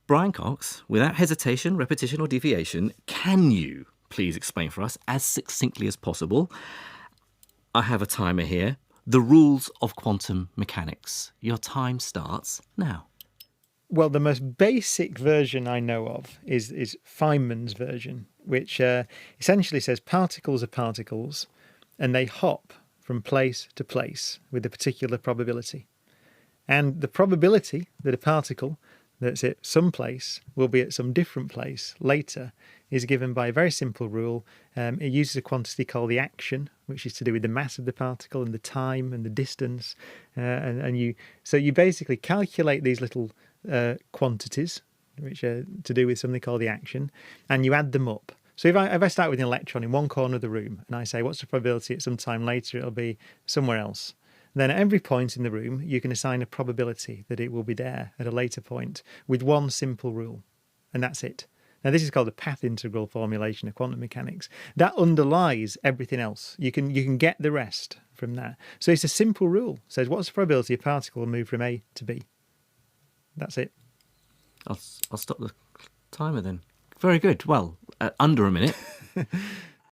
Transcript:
Brian Cox, without hesitation, repetition or deviation, can you please explain for us as succinctly as possible? I have a timer here. The rules of quantum mechanics. Your time starts now. Well, the most basic version I know of is Feynman's version, which essentially says particles are particles and they hop from place to place with a particular probability. And the probability that a particle that's at some place will be at some different place later is given by a very simple rule. It uses a quantity called the action, which is to do with the mass of the particle and the time and the distance. So you basically calculate these little quantities, which are to do with something called the action, and you add them up. So if I start with an electron in one corner of the room and I say, what's the probability at some time later it'll be somewhere else? Then at every point in the room, you can assign a probability that it will be there at a later point with one simple rule, and that's it. Now, this is called the path integral formulation of quantum mechanics. That underlies everything else. You can get the rest from that. So it's a simple rule. It says, what's the probability a particle will move from A to B? That's it. I'll stop the timer then. Very good. Well, under a minute.